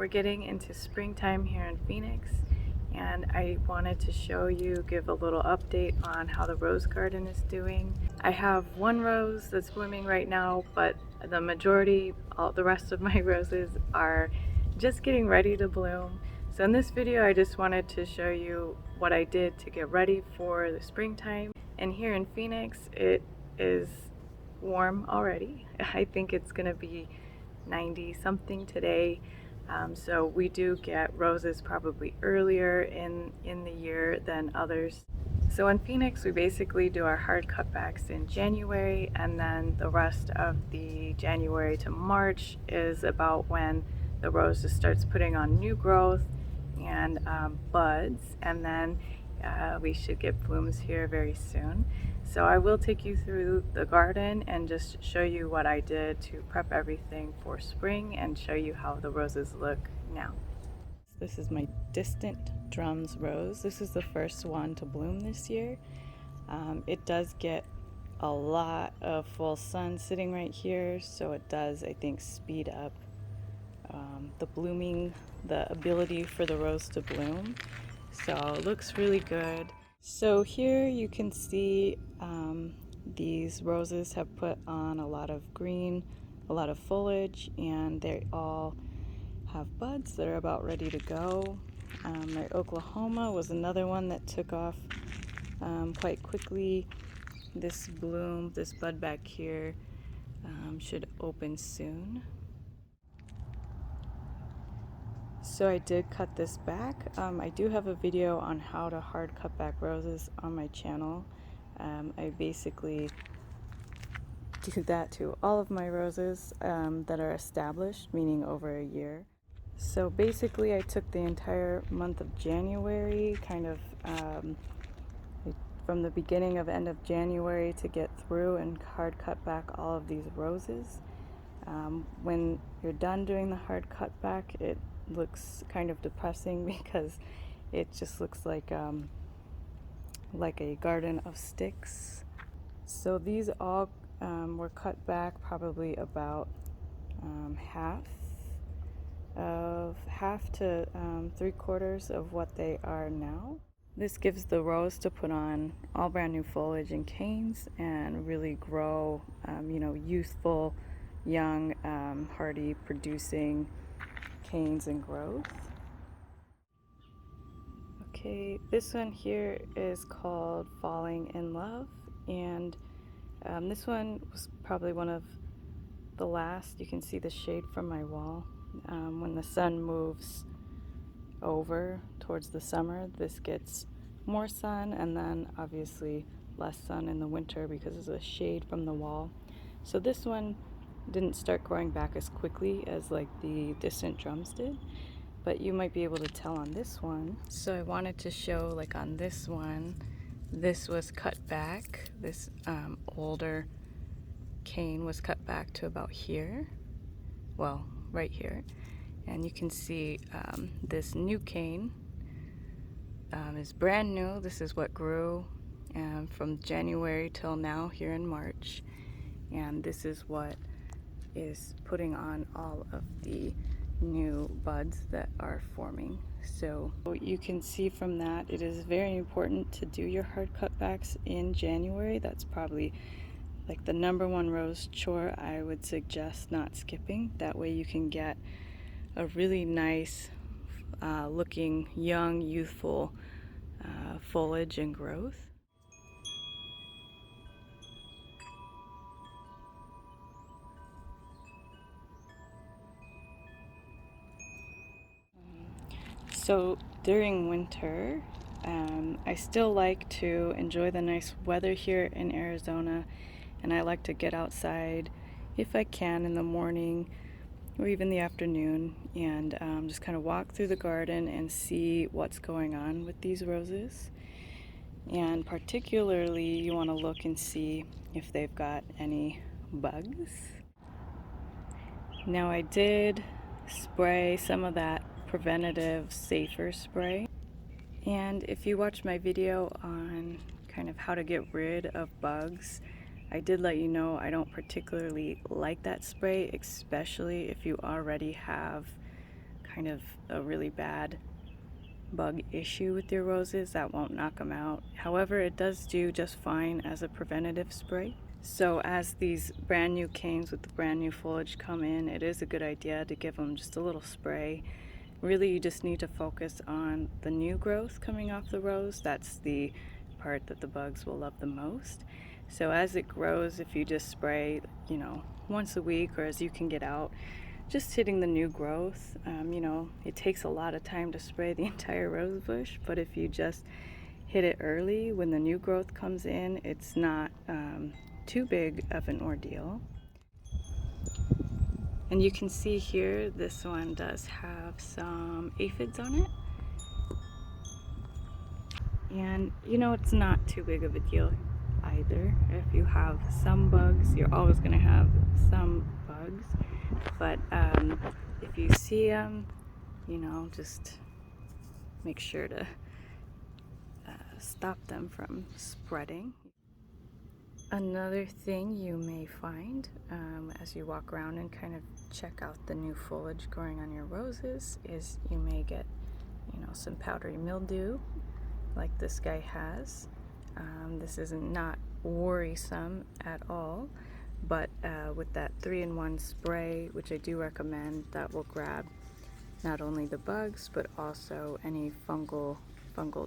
we're getting into springtime here in Phoenix, and I wanted to show you, give a little update on how the rose garden is doing. I have one rose that's blooming right now, but the majority, all the rest of my roses are just getting ready to bloom. So in this video, I just wanted to show you what I did to get ready for the springtime. And here in Phoenix, it is warm already. I think it's gonna be 90 something today. So we do get roses probably earlier in the year than others. So in Phoenix, we basically do our hard cutbacks in January, and then the rest of the January to March is about when the rose just starts putting on new growth and buds, and then we should get blooms here very soon. So I will take you through the garden and just show you what I did to prep everything for spring and show you how the roses look now. This is my distant drums rose. This is the first one to bloom this year. It does get a lot of full sun sitting right here, so it does, I think, speed up the blooming, the ability for the rose to bloom. So it looks really good. So here you can see these roses have put on a lot of green, a lot of foliage, and they all have buds that are about ready to go. My Oklahoma was another one that took off quite quickly. This bloom, this bud back here should open soon. So I did cut this back. I do have a video on how to hard cut back roses on my channel. I basically do that to all of my roses that are established, meaning over a year. So basically I took the entire month of January, kind of from the beginning of end of January to get through and hard cut back all of these roses. When you're done doing the hard cut back, it looks kind of depressing because it just looks like a garden of sticks. So these all were cut back probably about half to 3/4 of what they are now. This gives the rose to put on all brand new foliage and canes and really grow, youthful, young, hardy, producing canes and growth. Okay, this one here is called Falling in Love, and this one was probably one of the last. You can see the shade from my wall. When the sun moves over towards the summer, this gets more sun, and then obviously less sun in the winter because of the shade from the wall. So this one didn't start growing back as quickly as like the distant drums did, but you might be able to tell on this one. So I wanted to show, like on this one, this was cut back. This older cane was cut back to about here, well, right here. And you can see this new cane is brand new. This is what grew from January till now here in March. And this is what is putting on all of the new buds that are forming. So you can see from that it is very important to do your hard cutbacks in January. That's probably like the #1 rose chore I would suggest not skipping. That way you can get a really nice looking young, youthful foliage and growth. So during winter, I still like to enjoy the nice weather here in Arizona, and I like to get outside if I can in the morning or even the afternoon and just kind of walk through the garden and see what's going on with these roses. And particularly you want to look and see if they've got any bugs. Now I did spray some of that preventative safer spray, and if you watch my video on kind of how to get rid of bugs, I did let you know I don't particularly like that spray, especially if you already have kind of a really bad bug issue with your roses, that won't knock them out. However, it does do just fine as a preventative spray. So as these brand new canes with the brand new foliage come in, it is a good idea to give them just a little spray. Really, you just need to focus on the new growth coming off the rose. That's the part that the bugs will love the most. So as it grows, if you just spray, once a week or as you can get out, just hitting the new growth. It takes a lot of time to spray the entire rose bush, but if you just hit it early when the new growth comes in, it's not too big of an ordeal. And you can see here, this one does have some aphids on it. And it's not too big of a deal either. If you have some bugs, you're always going to have some bugs. But if you see them, just make sure to stop them from spreading. Another thing you may find as you walk around and kind of check out the new foliage growing on your roses is you may get, some powdery mildew like this guy has. This is not worrisome at all, but with that 3-in-1 spray, which I do recommend, that will grab not only the bugs but also any fungal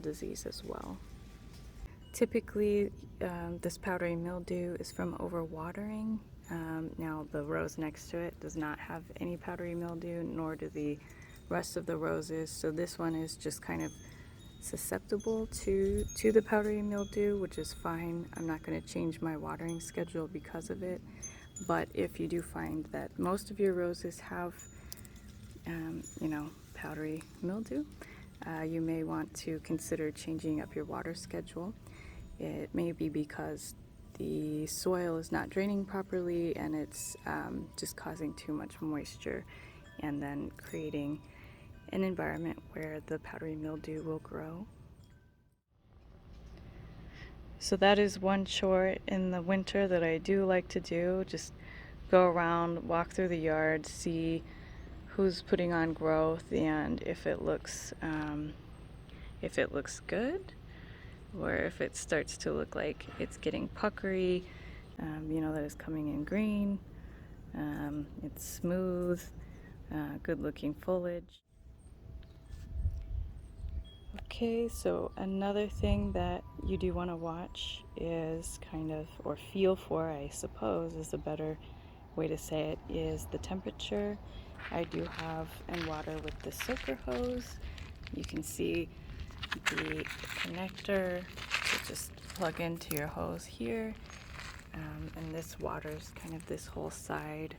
disease as well. Typically, this powdery mildew is from overwatering. Now the rose next to it does not have any powdery mildew, nor do the rest of the roses, so this one is just kind of susceptible to the powdery mildew, which is fine. I'm not going to change my watering schedule because of it, but if you do find that most of your roses have powdery mildew, you may want to consider changing up your water schedule. It may be because the soil is not draining properly and it's just causing too much moisture and then creating an environment where the powdery mildew will grow. So that is one chore in the winter that I do like to do. Just go around, walk through the yard, see who's putting on growth and if it looks good, or if it starts to look like it's getting puckery, that it's coming in green, it's smooth, good looking foliage. Okay, so another thing that you do want to watch is or feel for, I suppose is a better way to say it, is the temperature. I do have and water with the soaker hose. You can see the connector to just plug into your hose here, and this waters kind of this whole side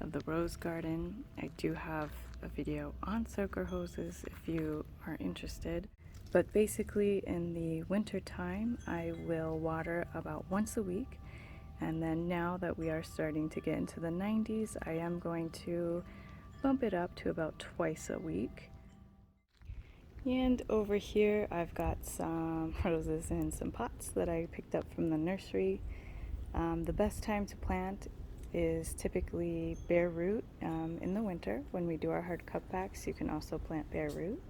of the rose garden. I do have a video on soaker hoses if you are interested, but basically in the winter time I will water about once a week, and then now that we are starting to get into the 90s, I am going to bump it up to about twice a week. And over here I've got some roses in some pots that I picked up from the nursery. The best time to plant is typically bare root in the winter. When we do our hard cutbacks, you can also plant bare root.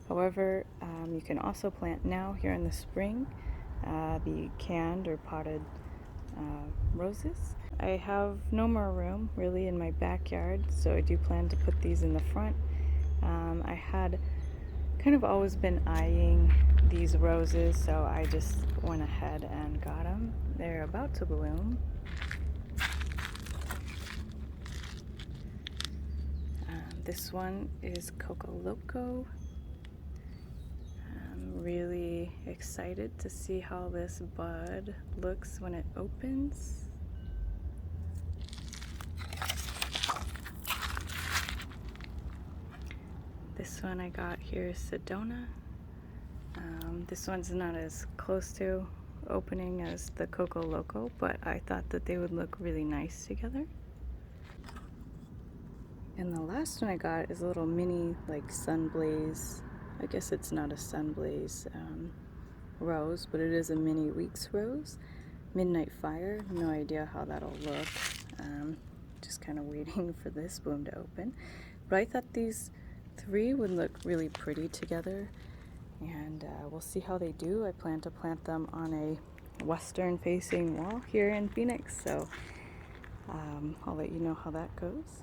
However, you can also plant now here in the spring the canned or potted roses. I have no more room really in my backyard, so I do plan to put these in the front. I had kind of always been eyeing these roses, so I just went ahead and got them. They're about to bloom. This one is Coco Loco. I'm really excited to see how this bud looks when it opens. This one I got here is Sedona. This one's not as close to opening as the Coco Loco, but I thought that they would look really nice together. And the last one I got is a little mini Sunblaze. I guess it's not a Sunblaze rose, but it is a mini Weeks rose. Midnight Fire. No idea how that'll look. Just kind of waiting for this bloom to open. But I thought these 3 would look really pretty together, and we'll see how they do. I plan to plant them on a western facing wall here in Phoenix, so I'll let you know how that goes.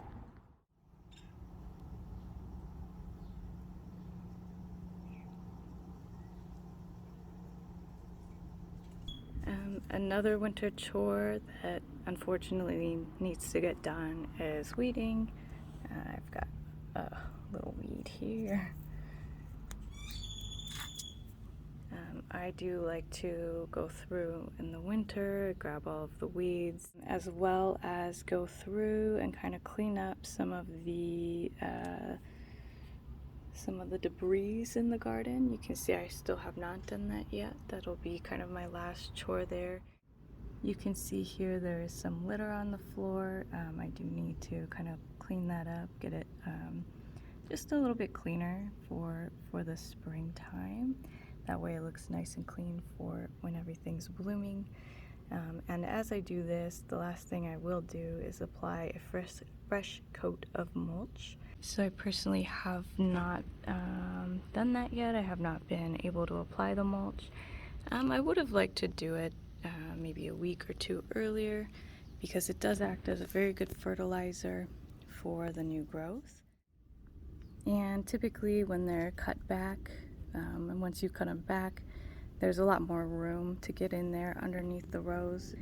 Another winter chore that unfortunately needs to get done is weeding. I've got a little weed here. I do like to go through in the winter, grab all of the weeds, as well as go through and kind of clean up some of the debris in the garden. You can see I still have not done that yet. That'll be kind of my last chore there. You can see here there is some litter on the floor. I do need to kind of clean that up, get it just a little bit cleaner for the springtime. That way it looks nice and clean for when everything's blooming. And as I do this, the last thing I will do is apply a fresh coat of mulch. So I personally have not done that yet. I have not been able to apply the mulch. I would have liked to do it maybe a week or 2 earlier, because it does act as a very good fertilizer for the new growth. And typically when they're cut back, and once you cut them back, there's a lot more room to get in there underneath the rows.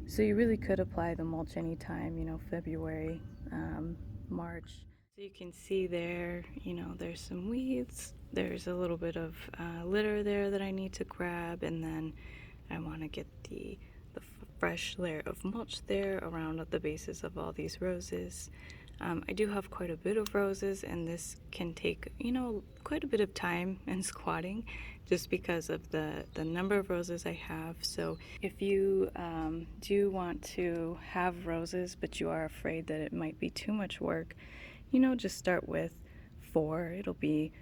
So you really could apply the mulch anytime, you know, February, March. So you can see there, you know, there's some weeds. There's a little bit of litter there that I need to grab, and then I want to get the fresh layer of mulch there around the bases of all these roses. I do have quite a bit of roses, and this can take, you know, quite a bit of time and squatting just because of the number of roses I have. So if you do want to have roses but you are afraid that it might be too much work, you know, just start with 4. It'll be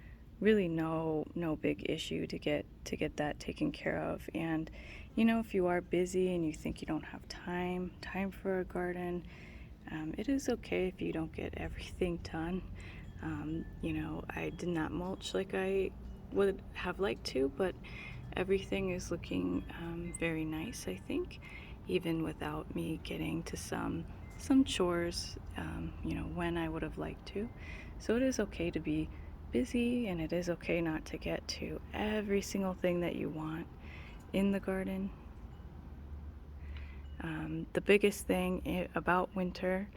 really no big issue to get that taken care of. And you know, if you are busy and you think you don't have time for a garden, it is okay if you don't get everything done. You know, I did not mulch like I would have liked to, but everything is looking very nice, I think, even without me getting to some chores, you know, when I would have liked to. So it is okay to be busy, and it is okay not to get to every single thing that you want in the garden. The biggest thing about winter,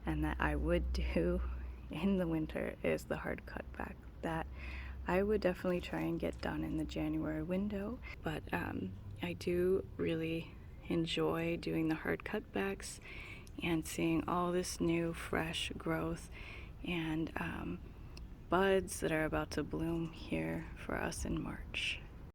and that I would do in the winter, is the hard cutback. That I would definitely try and get done in the January window, but I do really enjoy doing the hard cutbacks and seeing all this new fresh growth and buds that are about to bloom here for us in March.